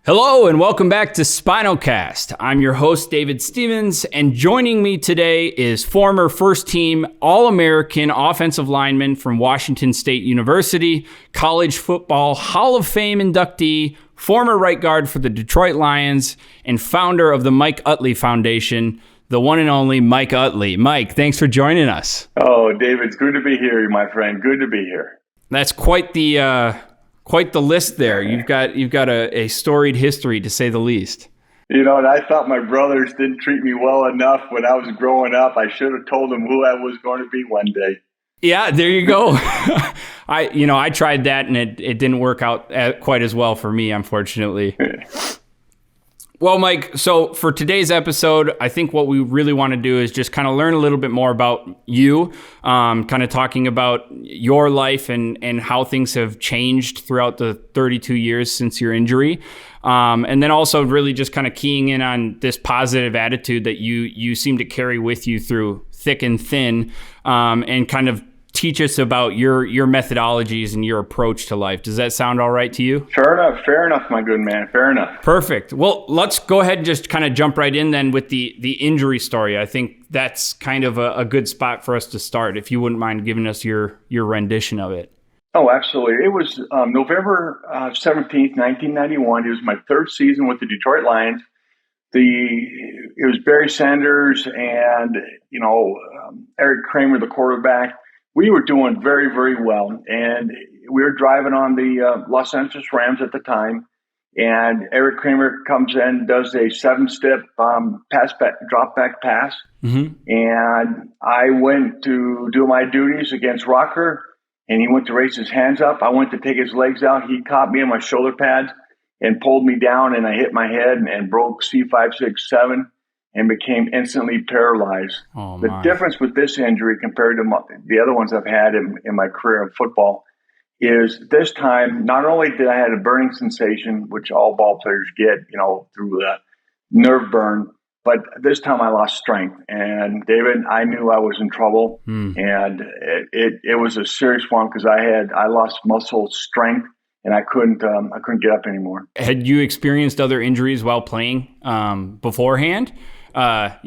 Hello and welcome back to Spinal Cast. I'm your host, David Stevens, and joining me today is former first-team All-American offensive lineman from Washington State University, college football Hall of Fame inductee, former right guard for the Detroit Lions, and founder of the Mike Utley Foundation, the one and only Mike Utley. Mike, thanks for joining us. Oh, David, it's good to be here, my friend. Good to be here. That's quite the list there. You've got a storied history, to say the least. You know, and I thought my brothers didn't treat me well enough when I was growing up. I should have told them who I was going to be one day. Yeah, there you go. I tried that and it didn't work out quite as well for me, unfortunately. Well, Mike, so for today's episode, I think what we really want to do is just kind of learn a little bit more about you, kind of talking about your life and how things have changed throughout the 32 years since your injury. And then also really just kind of keying in on this positive attitude that you seem to carry with you through thick and thin, and kind of teach us about your methodologies and your approach to life. Does that sound all right to you? Fair enough, my good man. Fair enough. Perfect. Well, let's go ahead and just kind of jump right in then with the injury story. I think that's kind of a good spot for us to start, if you wouldn't mind giving us your rendition of it. Oh, absolutely. It was November 17th, 1991. It was my third season with the Detroit Lions. It was Barry Sanders and, Eric Kramer, the quarterback. We were doing very, very well, and we were driving on the Los Angeles Rams at the time, and Eric Kramer comes in, does a 7-step drop back pass, and I went to do my duties against Rocker, and he went to raise his hands up. I went to take his legs out. He caught me in my shoulder pads and pulled me down, and I hit my head and broke C567. And became instantly paralyzed. Oh, the difference with this injury compared to the other ones I've had in my career in football is this time, not only did I have a burning sensation, which all ball players get, through the nerve burn, but this time I lost strength. And David, I knew I was in trouble, and it was a serious one because I lost muscle strength. And I couldn't get up anymore. Had you experienced other injuries while playing beforehand? Not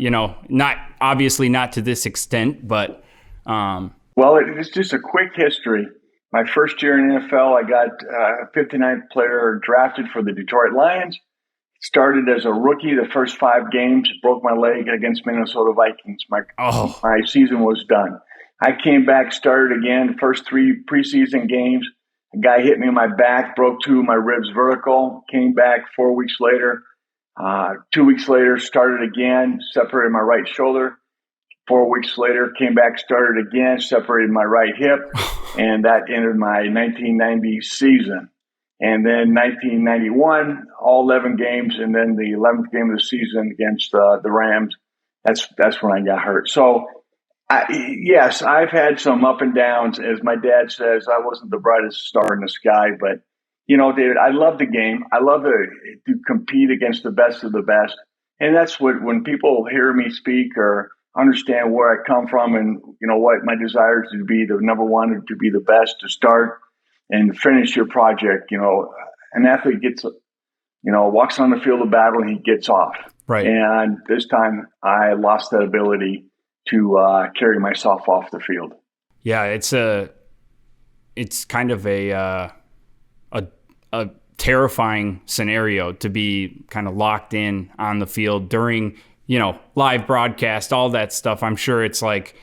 to this extent, but well, it's just a quick history. My first year in the NFL, I got a 59th player drafted for the Detroit Lions. Started as a rookie. The first 5 games, broke my leg against Minnesota Vikings. My season was done. I came back, started again. First 3 preseason games. A guy hit me in my back, broke 2 of my ribs vertical, came back 4 weeks later. 2 weeks later, started again, separated my right shoulder. 4 weeks later, came back, started again, separated my right hip, and that ended my 1990 season. And then 1991, all 11 games, and then the 11th game of the season against the Rams, that's when I got hurt. So, yes, I've had some up and downs. As my dad says, I wasn't the brightest star in the sky, but, David, I love the game. I love to compete against the best of the best. And that's when people hear me speak or understand where I come from and, what my desire is to be the number one, to be the best, to start and finish your project. An athlete gets, walks on the field of battle and he gets off. Right. And this time I lost that ability to carry myself off the field. Yeah, it's kind of a terrifying scenario to be kind of locked in on the field during, live broadcast, all that stuff. I'm sure it's like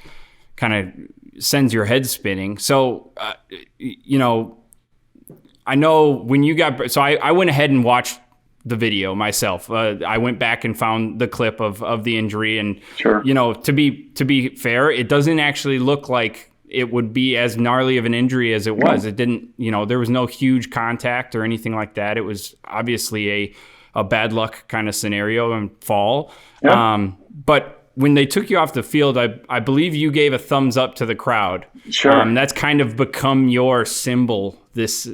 kind of sends your head spinning. So, I know when you got, I went ahead and watched the video myself. I went back and found the clip of the injury, and sure. To be fair, it doesn't actually look like it would be as gnarly of an injury as it was. It didn't, there was no huge contact or anything like that. It was obviously a bad luck kind of scenario and fall. Yeah. But when they took you off the field, I believe you gave a thumbs up to the crowd. Sure. That's kind of become your symbol. This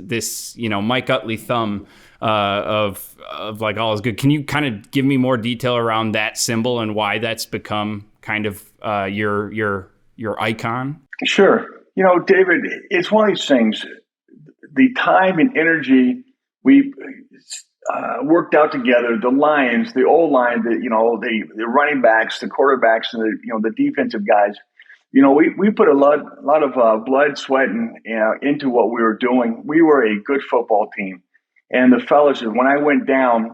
Mike Utley thumb. Of like all is good. Can you kind of give me more detail around that symbol and why that's become kind of your icon? Sure. David, it's one of these things. The time and energy we worked out together. The Lions, the old line, the running backs, the quarterbacks, and the defensive guys. We put a lot of blood, sweat, and into what we were doing. We were a good football team. And the fellas, when I went down,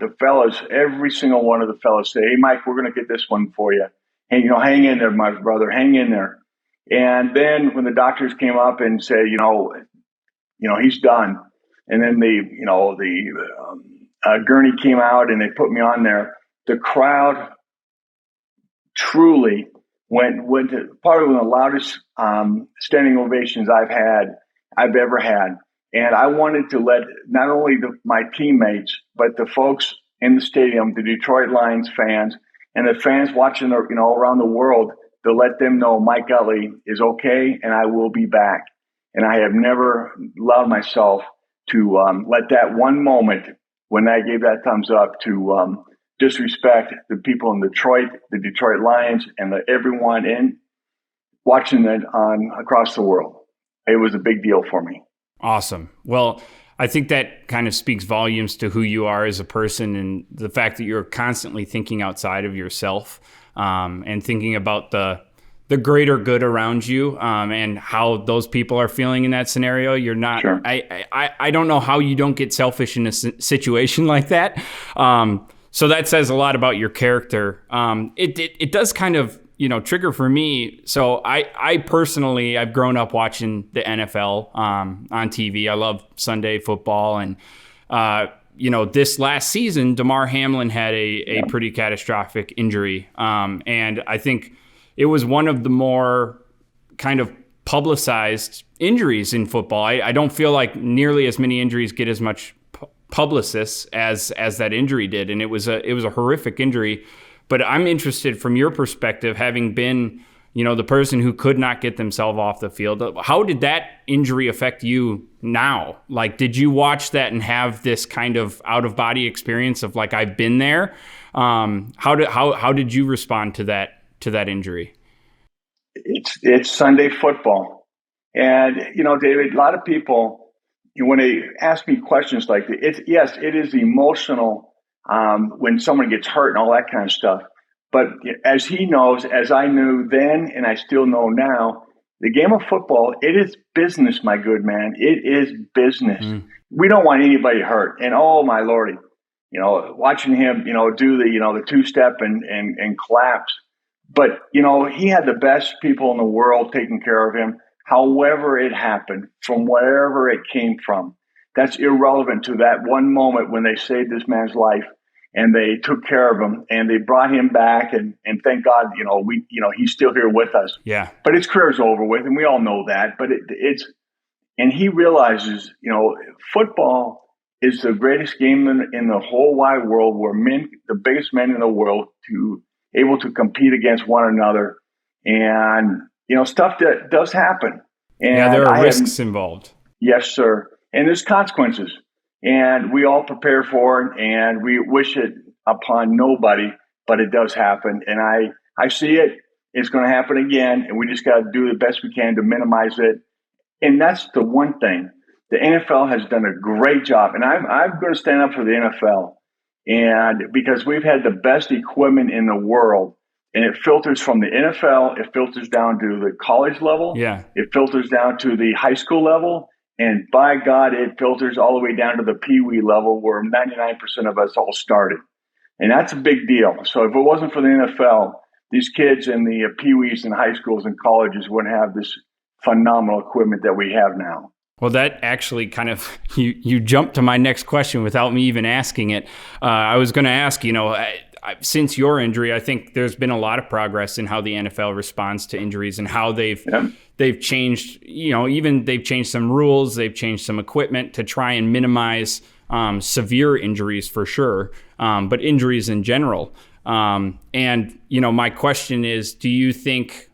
every single one of the fellas say, "Hey, Mike, we're going to get this one for you. Hey, hang in there, my brother, hang in there." And then when the doctors came up and said, he's done, and then the gurney came out and they put me on there, the crowd truly went to probably one of the loudest standing ovations I've ever had. And I wanted to let not only my teammates, but the folks in the stadium, the Detroit Lions fans, and the fans watching, around the world, to let them know Mike Utley is okay and I will be back. And I have never allowed myself to let that one moment when I gave that thumbs up to disrespect the people in Detroit, the Detroit Lions, and everyone in watching it across the world. It was a big deal for me. Awesome. Well, I think that kind of speaks volumes to who you are as a person, and the fact that you're constantly thinking outside of yourself and thinking about the greater good around you and how those people are feeling in that scenario. You're not. Sure. I don't know how you don't get selfish in a situation like that. So that says a lot about your character. It does kind of trigger for me. So I personally, I've grown up watching the NFL on TV. I love Sunday football. And, this last season, Damar Hamlin had a pretty catastrophic injury. And I think it was one of the more kind of publicized injuries in football. I don't feel like nearly as many injuries get as much publicists as that injury did. And it was a horrific injury. But I'm interested from your perspective, having been, the person who could not get themselves off the field. How did that injury affect you now? Like, did you watch that and have this kind of out of body experience of like, I've been there? How did you respond to that injury? It's Sunday football. And, David, a lot of people, when they ask me questions like this, it is emotional when someone gets hurt and all that kind of stuff. But as he knows, as I knew then, and I still know now, the game of football, it is business, my good man. It is business. We don't want anybody hurt. And oh my Lordy, watching him, do the two-step and collapse. But, he had the best people in the world taking care of him. However it happened, from wherever it came from, that's irrelevant to that one moment when they saved this man's life and they took care of him and they brought him back. And thank God, he's still here with us. Yeah. But his career's over with, and we all know that. But and he realizes, football is the greatest game in the whole wide world, where the biggest men in the world, able to compete against one another, and stuff that does happen. And there are risks involved. Yes, sir. And there's consequences, and we all prepare for it, and we wish it upon nobody, but it does happen. And I see it. It's going to happen again, and we just got to do the best we can to minimize it. And that's the one thing. The NFL has done a great job, and I'm going to stand up for the NFL. And because we've had the best equipment in the world, and it filters from the NFL, it filters down to the college level, it filters down to the high school level, and by God, it filters all the way down to the Pee-wee level, where 99% of us all started. And that's a big deal. So if it wasn't for the NFL, these kids in the Pee-wees and high schools and colleges wouldn't have this phenomenal equipment that we have now. Well, that actually kind of, you jumped to my next question without me even asking it. I was going to ask, since your injury, I think there's been a lot of progress in how the NFL responds to injuries and how they've changed, they've changed some rules, they've changed some equipment to try and minimize severe injuries for sure, but injuries in general. And my question is, do you think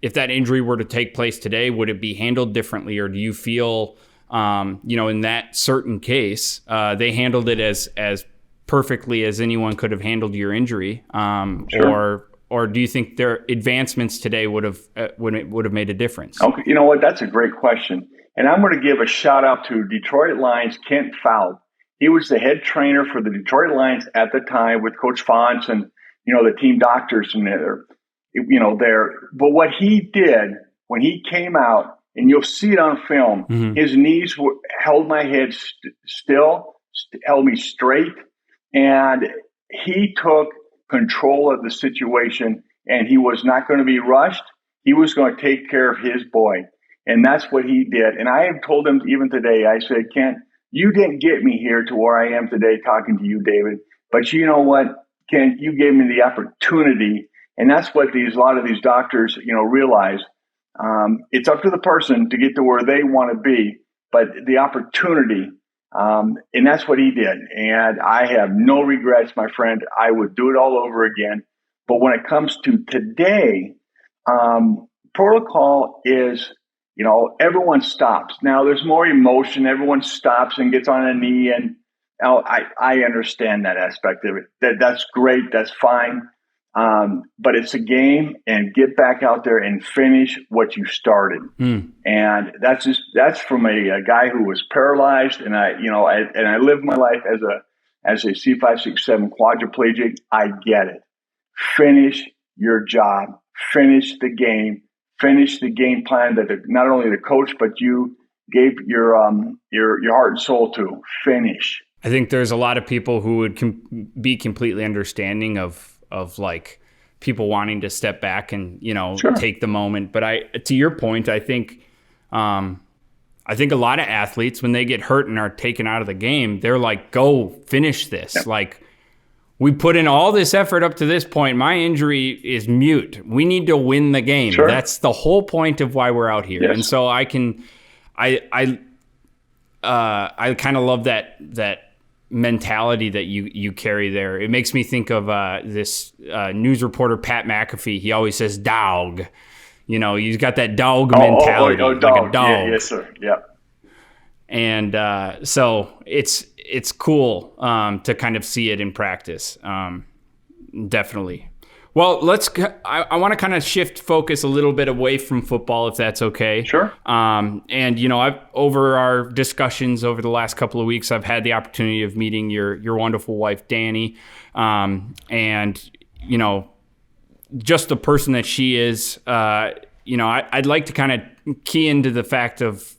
if that injury were to take place today, would it be handled differently? Or do you feel, in that certain case, they handled it as perfectly as anyone could have handled your injury? Sure. Or do you think their advancements today would have made a difference? Okay, you know what? That's a great question. And I'm going to give a shout out to Detroit Lions Kent Fowl. He was the head trainer for the Detroit Lions at the time with Coach Fonts and, the team doctors and there. But what he did when he came out, and you'll see it on film, his knees held my head still, held me straight, and he took control of the situation, and he was not going to be rushed. He was going to take care of his boy. And that's what he did. And I have told him even today, I said, Kent, you didn't get me here to where I am today talking to you, David. But you know what, Kent, you gave me the opportunity. And that's what a lot of these doctors, realize. It's up to the person to get to where they want to be, but the opportunity, and that's what he did. And I have no regrets, my friend. I would do it all over again. But when it comes to today, protocol is, everyone stops. Now there's more emotion. Everyone stops and gets on a knee. And I understand that aspect of it. That's great. That's fine. But it's a game, and get back out there and finish what you started. And that's from a guy who was paralyzed. And I lived my life as a C567 quadriplegic. I get it. Finish your job, finish the game plan that not only the coach, but you gave your heart and soul to. Finish. I think there's a lot of people who would be completely understanding of like people wanting to step back and, Sure. take the moment. But to your point, I think a lot of athletes, when they get hurt and are taken out of the game, they're like, go finish this. Yep. Like, we put in all this effort up to this point. My injury is mute. We need to win the game. Sure. That's the whole point of why we're out here. Yes. And so I kind of love that mentality that you carry there. It makes me think of this news reporter, Pat McAfee. He always says dog. He's got that dog mentality, dog. like a dog. Yeah, yes, sir. Yeah. And so it's cool to kind of see it in practice. Definitely. Well, I want to kind of shift focus a little bit away from football, if that's okay. Sure. And over our discussions over the last couple of weeks, I've had the opportunity of meeting your wonderful wife, Danny, and just the person that she is. I'd like to kind of key into the fact of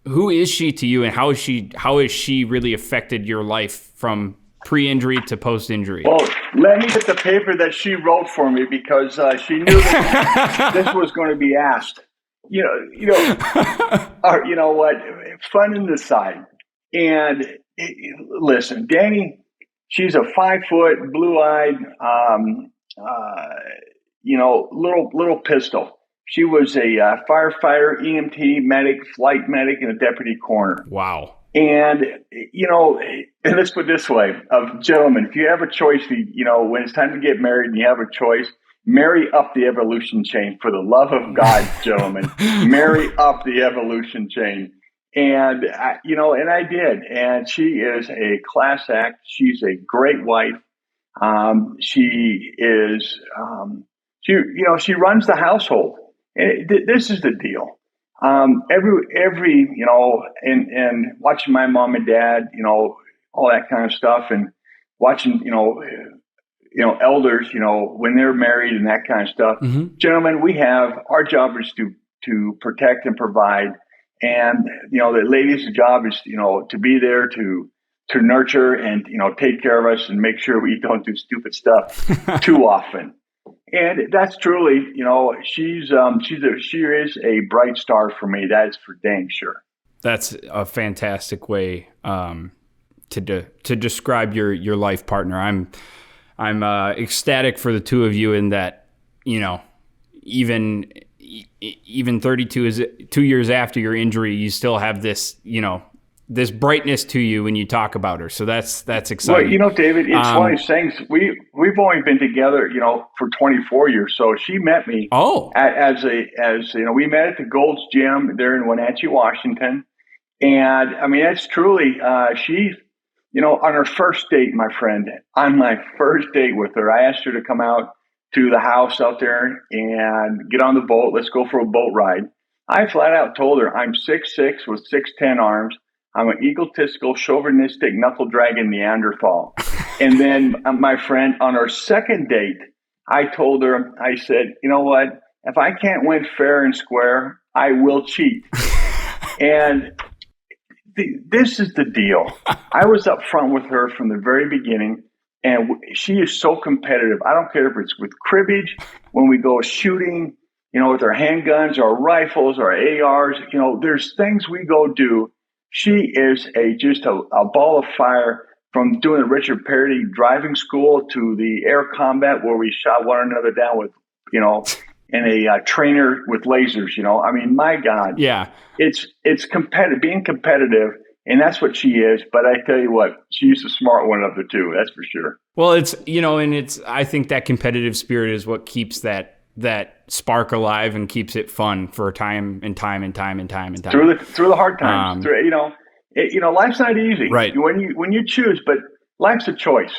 who is she to you, and how has she really affected your life from pre-injury to post-injury? Well, let me get the paper that she wrote for me, because she knew that this was going to be asked. Or, you know what? Fun in the side. And listen, Danny, she's a 5-foot, blue-eyed, little pistol. She was a firefighter, EMT, medic, flight medic, and a deputy coroner. Wow. And, and let's put it this way, gentlemen, if you have a choice, when it's time to get married and you have a choice, marry up the evolution chain. For the love of God, gentlemen, marry up the evolution chain. And, and I did. And she is a class act. She's a great wife. She is, she runs the household. And this is the deal. Every and watching my mom and dad, all that kind of stuff, and watching, elders, when they're married and that kind of stuff. Mm-hmm. Gentlemen, our job is to protect and provide. And, the ladies' job is, to be there to nurture and, take care of us and make sure we don't do stupid stuff too often. And that's truly, she is a bright star for me. That's for dang sure. That's a fantastic way to describe your life partner. I'm ecstatic for the two of you in that, even 32 is 2 years after your injury, you still have this, this brightness to you when you talk about her. So that's exciting. Well, David, it's one of these things. We've only been together, for 24 years. So she met me. We met at the Gold's Gym there in Wenatchee, Washington. And I mean, that's truly, she, on her first date, my friend, on my first date with her, I asked her to come out to the house out there and get on the boat. Let's go for a boat ride. I flat out told her I'm 6'6" with 6'10" arms. I'm an egotistical, chauvinistic, knuckle-dragging Neanderthal. And then my friend, on our second date, I told her, I said, you know what? If I can't win fair and square, I will cheat. And this is the deal. I was up front with her from the very beginning, and she is so competitive. I don't care if it's with cribbage, when we go shooting, with our handguns, our rifles, our ARs, there's things we go do. She is just a ball of fire, from doing the Richard Perry driving school to the air combat where we shot one another down with, in a trainer with lasers. I mean, my God. Yeah. It's competitive, being competitive, and that's what she is. But I tell you what, she's the smart one of the two. That's for sure. Well, I think that competitive spirit is what keeps that spark alive and keeps it fun for time and time. Through the hard times. Life's not easy. Right. When you choose, but life's a choice.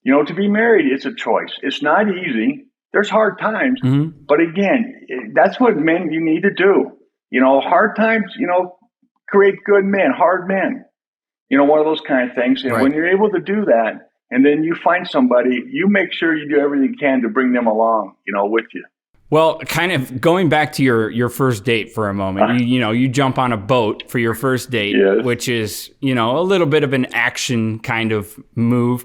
To be married, it's a choice. It's not easy. There's hard times, but again, that's what men you need to do. Hard times, create good men, hard men. One of those kind of things. Right. When you're able to do that, and then you find somebody, you make sure you do everything you can to bring them along, with you. Well, kind of going back to your first date for a moment, you jump on a boat for your first date, yes. Which is, a little bit of an action kind of move.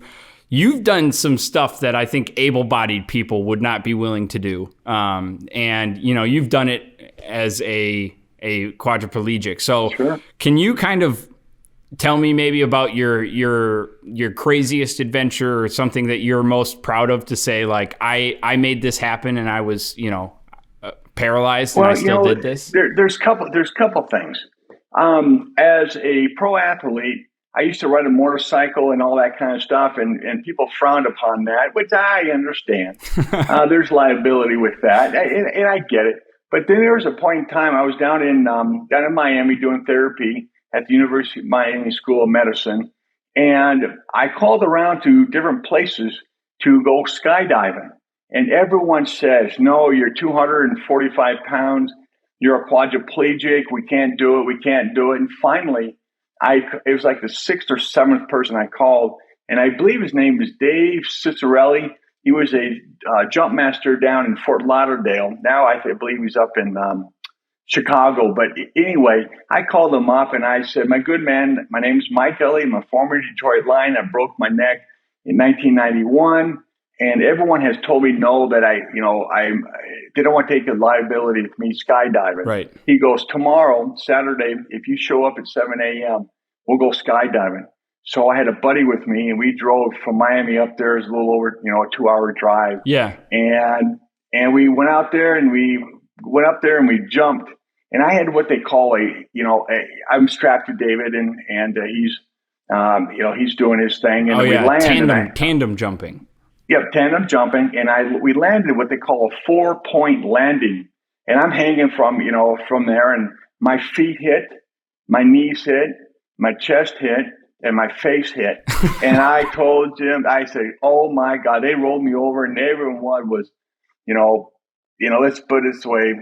You've done some stuff that I think able-bodied people would not be willing to do. And you've done it as a quadriplegic. So sure. Can you kind of tell me maybe about your craziest adventure, or something that you're most proud of, to say, like, I made this happen and I was, paralyzed and I still did this? There's couple things. As a pro athlete, I used to ride a motorcycle and all that kind of stuff, and people frowned upon that, which I understand. There's liability with that, and I get it. But then there was a point in time I was down in Miami doing therapy at the University of Miami School of Medicine, and I called around to different places to go skydiving, and everyone says, "No, you're 245 pounds. You're a quadriplegic. We can't do it." And finally, it was like the sixth or seventh person I called, and I believe his name was Dave Cicerelli. He was a jump master down in Fort Lauderdale. Now I believe he's up in Chicago. But anyway, I called him up and I said, "My good man, my name is Mike Utley. I'm a former Detroit Lion. I broke my neck in 1991. And everyone has told me no, that they don't want to take a liability with me skydiving." Right. He goes, "Tomorrow, Saturday, if you show up at 7 a.m., we'll go skydiving." So I had a buddy with me, and we drove from Miami up there. It was a little over, a 2-hour drive. Yeah. And we went out there and we jumped. And I had what they call I'm strapped to David, and he's doing his thing. And we landed. Tandem jumping. Yep, tandem jumping, and we landed what they call a 4-point landing, and I'm hanging from there, and my feet hit, my knees hit, my chest hit, and my face hit, and I told Jim, I said, "Oh my God!" They rolled me over, and everyone was, let's put it this way,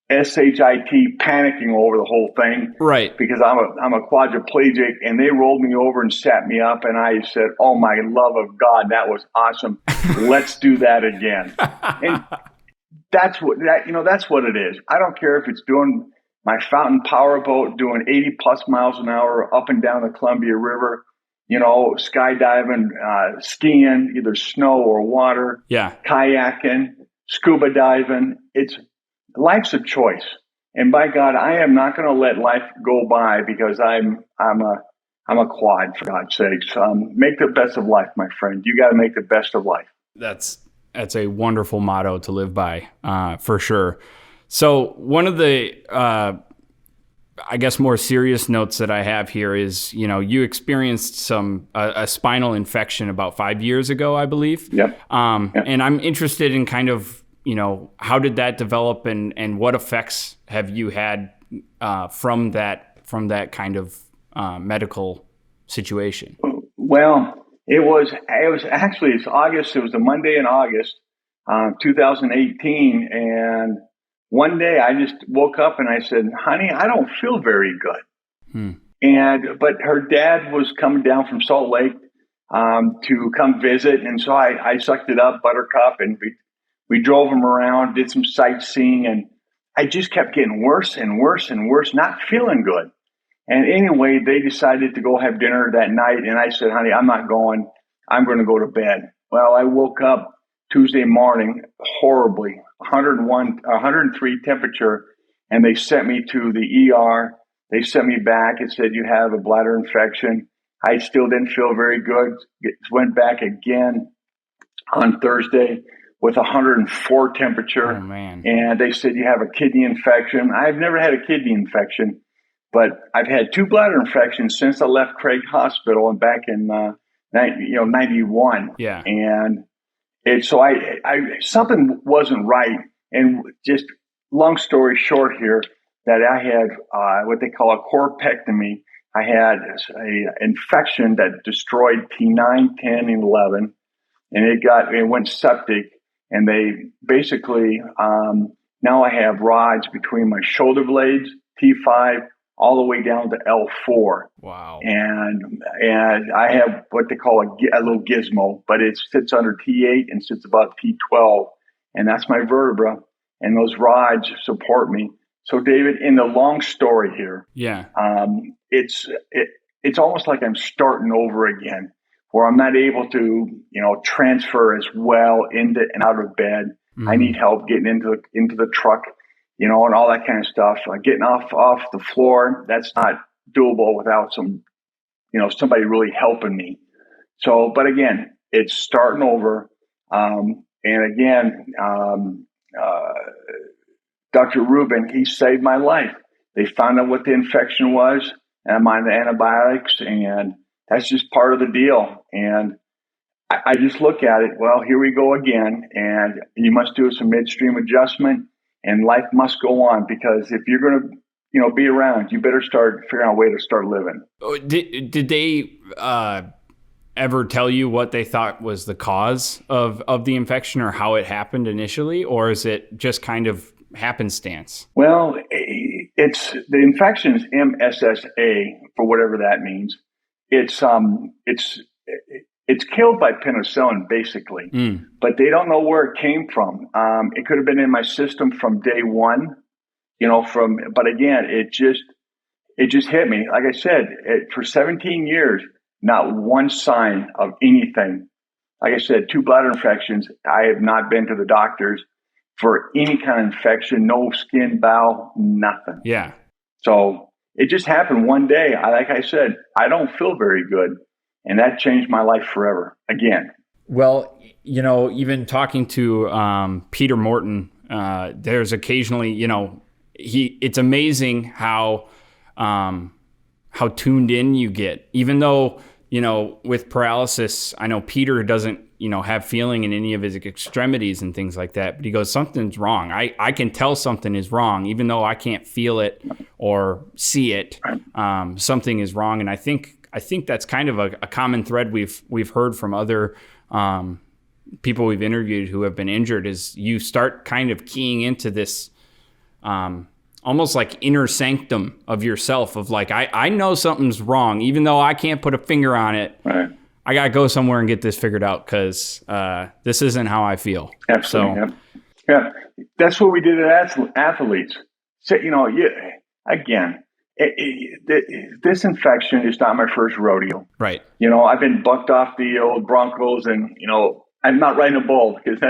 SHIT panicking over the whole thing, right? Because I'm a quadriplegic, and they rolled me over and sat me up, and I said, "Oh my love of God, that was awesome! Let's do that again." And that's what it is. I don't care if it's doing my fountain power boat, doing 80 plus miles an hour up and down the Columbia River, skydiving, skiing, either snow or water, kayaking, scuba diving. Life's a choice, and by God, I am not going to let life go by because I'm a quad, for God's sakes. Make the best of life, my friend. You got to make the best of life. That's a wonderful motto to live by, for sure. So one of the, I guess, more serious notes that I have here is, you experienced a spinal infection about 5 years ago, I believe. Yep. And I'm interested in kind of, how did that develop, and what effects have you had from that kind of medical situation? Well, it's August. It was a Monday in August, 2018, and one day I just woke up and I said, "Honey, I don't feel very good." But her dad was coming down from Salt Lake to come visit, and so I sucked it up, Buttercup, and we drove him around, did some sightseeing, and I just kept getting worse and worse and worse, not feeling good. And anyway, they decided to go have dinner that night, and I said, honey, I'm not going. I'm going to go to bed. Well, I woke up Tuesday morning horribly, 103 temperature, and they sent me to the ER. They sent me back and said, you have a bladder infection. I still didn't feel very good. Went back again on Thursday with 104 temperature. Oh, man. And they said, you have a kidney infection. I've never had a kidney infection, but I've had 2 bladder infections since I left Craig Hospital and back in 91. Yeah. And so I something wasn't right. And just long story short here, that I had what they call a corpectomy. I had a infection that destroyed T9, 10, and 11, and it went septic. And they basically now I have rods between my shoulder blades, T5, all the way down to L4. Wow. And I have what they call a little gizmo, but it sits under T8 and sits above T12, and that's my vertebra. And those rods support me. So, David, in the long story here, yeah, it's almost like I'm starting over again, where I'm not able to, transfer as well into and out of bed. Mm-hmm. I need help getting into the truck, and all that kind of stuff. Getting off the floor, that's not doable without somebody really helping me. So, but again, it's starting over. And again, Dr. Rubin, he saved my life. They found out what the infection was, and I'm on the antibiotics, and that's just part of the deal. And I just look at it, well, here we go again, and you must do some midstream adjustment, and life must go on, because if you're going to, be around, you better start figuring out a way to start living. Did they ever tell you what they thought was the cause of the infection or how it happened initially, or is it just kind of happenstance? Well, the infection is MSSA, for whatever that means. It's killed by penicillin, basically, but they don't know where it came from. It could have been in my system from day one, but again, it just hit me. Like I said, for 17 years, not one sign of anything. Like I said, 2 bladder infections. I have not been to the doctors for any kind of infection, no skin, bowel, nothing. Yeah. So it just happened one day. Like I said, I don't feel very good. And that changed my life forever again. Well, even talking to Peter Morton, there's occasionally, it's amazing how tuned in you get. Even though, with paralysis, I know Peter doesn't, have feeling in any of his extremities and things like that. But he goes, something's wrong. I can tell something is wrong, even though I can't feel it or see it. Something is wrong. And I think that's kind of a common thread we've heard from other people we've interviewed who have been injured, is you start kind of keying into this almost like inner sanctum of yourself of like, I know something's wrong, even though I can't put a finger on it. Right. I got to go somewhere and get this figured out, because this isn't how I feel. Absolutely. So, yeah. That's what we did as athletes. So, again, this infection is not my first rodeo. Right. I've been bucked off the old Broncos, and, I'm not riding a bull, because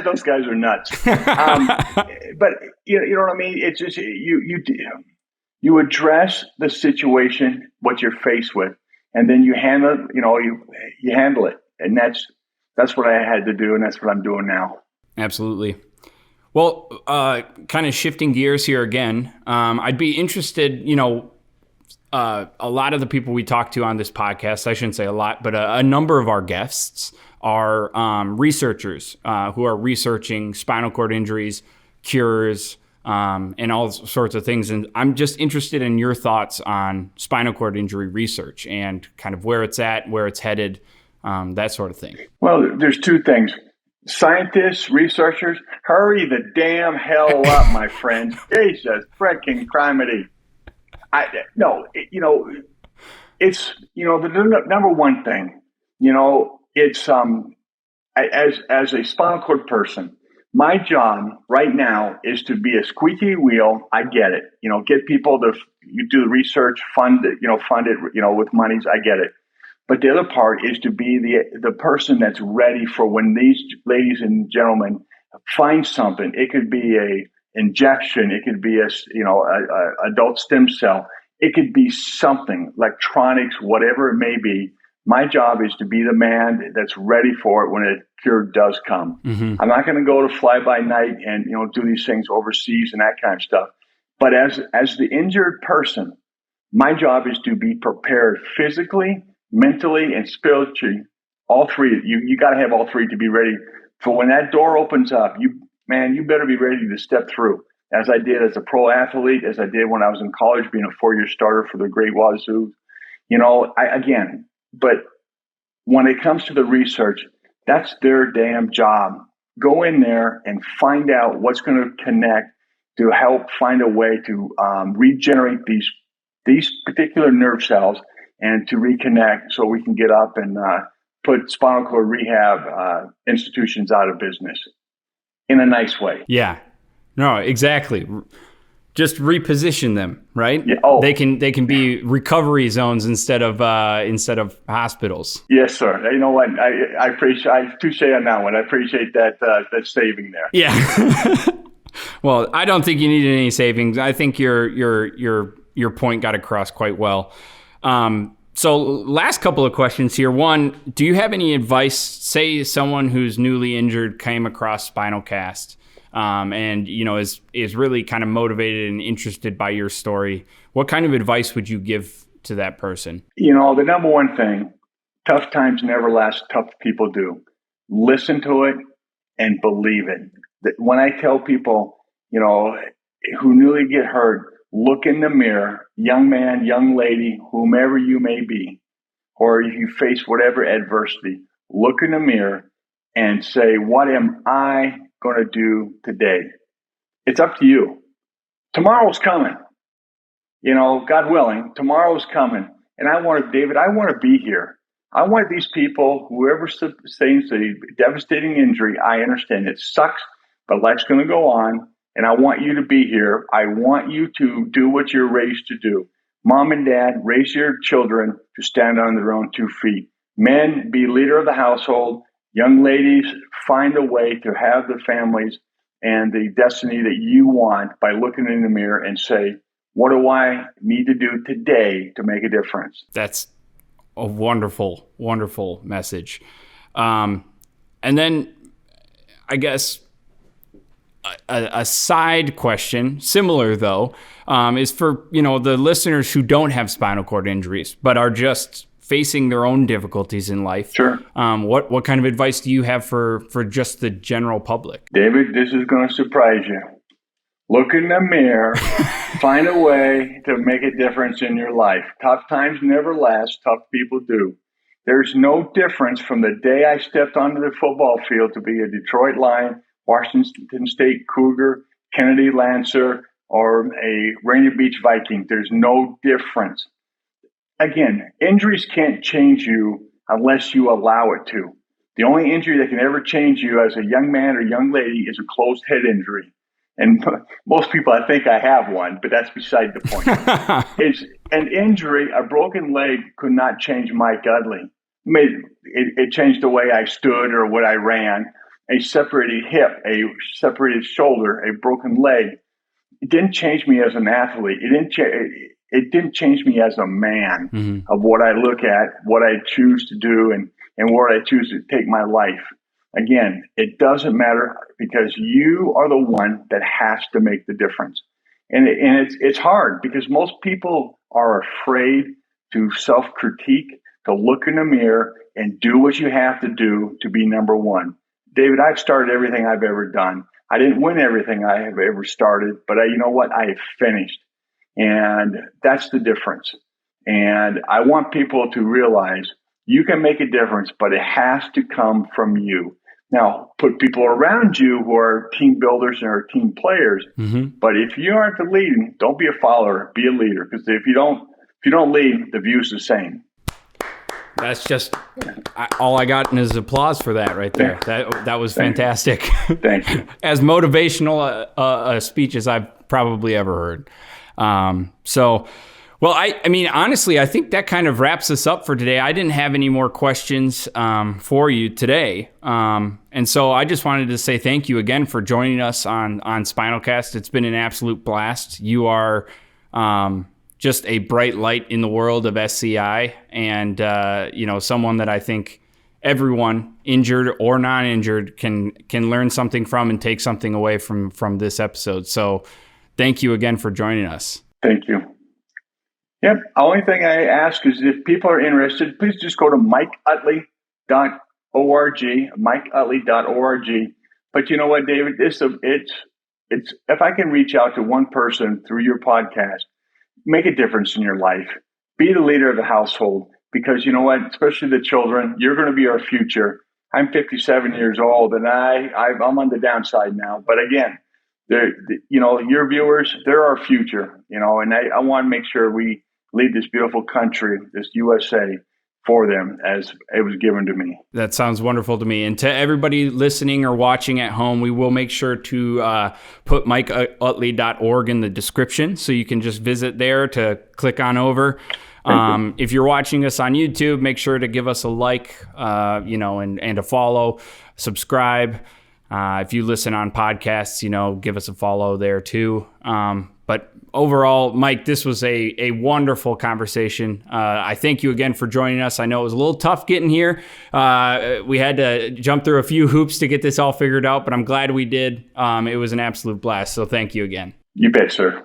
those guys are nuts. But you know what I mean? It's just, you address the situation, what you're faced with, and then you handle it, you handle it. And that's what I had to do, and that's what I'm doing now. Absolutely. Well, kind of shifting gears here again, I'd be interested, a lot of the people we talk to on this podcast, I shouldn't say a lot, but a number of our guests are researchers who are researching spinal cord injuries, cures, and all sorts of things. And I'm just interested in your thoughts on spinal cord injury research and kind of where it's at, where it's headed, that sort of thing. Well, there's 2 things. Scientists, researchers, hurry the damn hell up, my friends. Jesus freaking criminy. No, it's, the number one thing, it's, as a spinal cord person, my job right now is to be a squeaky wheel. I get it. Get people to you do the research, fund it, with monies. I get it. But the other part is to be the person that's ready for when these ladies and gentlemen find something. It could be a injection. It could be a adult stem cell. It could be something, electronics, whatever it may be. My job is to be the man that's ready for it when a cure does come. Mm-hmm. I'm not going to go to fly by night and do these things overseas and that kind of stuff. But as the injured person, my job is to be prepared physically, mentally, and spiritually. All three. You got to have all three to be ready for when that door opens up. You better be ready to step through. As I did as a pro athlete, as I did when I was in college, being a 4-year starter for the Great Wazoo. But when it comes to the research, that's their damn job. Go in there and find out what's going to connect to help find a way to regenerate these particular nerve cells and to reconnect so we can get up and put spinal cord rehab institutions out of business in a nice way. Yeah, no, exactly. Just reposition them, right? Yeah. Oh, they can be recovery zones instead of hospitals. Yes, sir. You know what? I appreciate. I touche on that one. I appreciate that saving there. Yeah. Well, I don't think you needed any savings. I think your point got across quite well. So last couple of questions here. One, do you have any advice? Say someone who's newly injured came across Spinal Cast. And is really kind of motivated and interested by your story. What kind of advice would you give to that person? The number one thing, tough times never last, tough people do. Listen to it and believe it. When I tell people, who newly get hurt, look in the mirror, young man, young lady, whomever you may be, or if you face whatever adversity, look in the mirror and say, what am I going to do today? It's up to you. Tomorrow's coming. God willing, tomorrow's coming. And I want to be here. I want these people, whoever sustains a devastating injury, I understand it sucks, but life's going to go on. And I want you to be here. I want you to do what you're raised to do. Mom and dad, raise your children to stand on their own 2 feet. Men, be leader of the household. Young ladies, find a way to have the families and the destiny that you want by looking in the mirror and say, what do I need to do today to make a difference? That's a wonderful, wonderful message. And then I guess a side question, similar though, is for, the listeners who don't have spinal cord injuries, but are just facing their own difficulties in life. Sure. What kind of advice do you have for just the general public? David, this is going to surprise you. Look in the mirror, find a way to make a difference in your life. Tough times never last, tough people do. There's no difference from the day I stepped onto the football field to be a Detroit Lion, Washington State Cougar, Kennedy Lancer, or a Rainier Beach Viking. There's no difference. Again, injuries can't change you unless you allow it to. The only injury that can ever change you as a young man or young lady is a closed head injury. And most people, I think I have one, but that's beside the point. It's an injury, a broken leg could not change Mike Utley. It changed the way I stood or what I ran. A separated hip, a separated shoulder, a broken leg. It didn't change me as an athlete. It didn't change me as a man of what I look at, what I choose to do, and where I choose to take my life. Again, it doesn't matter because you are the one that has to make the difference. And it's hard because most people are afraid to self-critique, to look in the mirror and do what you have to do to be number one. David, I've started everything I've ever done. I didn't win everything I have ever started, but you know what? I have finished. And that's the difference. And I want people to realize you can make a difference, but it has to come from you. Now, put people around you who are team builders and are team players. Mm-hmm. But if you aren't the leading, don't be a follower, be a leader. Because if you don't lead, the view's the same. That's just all I got is applause for that right there. That was fantastic. Thank you. As motivational a speech as I've probably ever heard. Well, I mean, honestly, I think that kind of wraps us up for today. I didn't have any more questions for you today. And so I just wanted to say thank you again for joining us on Spinal Cast. It's been an absolute blast. You are just a bright light in the world of SCI, and someone that I think everyone, injured or non-injured, can learn something from and take something away from this episode. So thank you again for joining us. Thank you. Yep. The only thing I ask is if people are interested, please just go to mikeutley.org, mikeutley.org. But you know what, David? It's if I can reach out to one person through your podcast, make a difference in your life. Be the leader of the household, because you know what? Especially the children, you're going to be our future. I'm 57 years old, and I'm on the downside now. But again, your viewers, they're our future. And I want to make sure we lead this beautiful country, this USA, for them as it was given to me. That sounds wonderful to me. And to everybody listening or watching at home, we will make sure to put mikeutley.org in the description, so you can just visit there to click on over. If you're watching us on YouTube, make sure to give us a like, and a follow, subscribe. If you listen on podcasts, give us a follow there too. But overall, Mike, this was a wonderful conversation. I thank you again for joining us. I know it was a little tough getting here. We had to jump through a few hoops to get this all figured out, but I'm glad we did. It was an absolute blast. So thank you again. You bet, sir.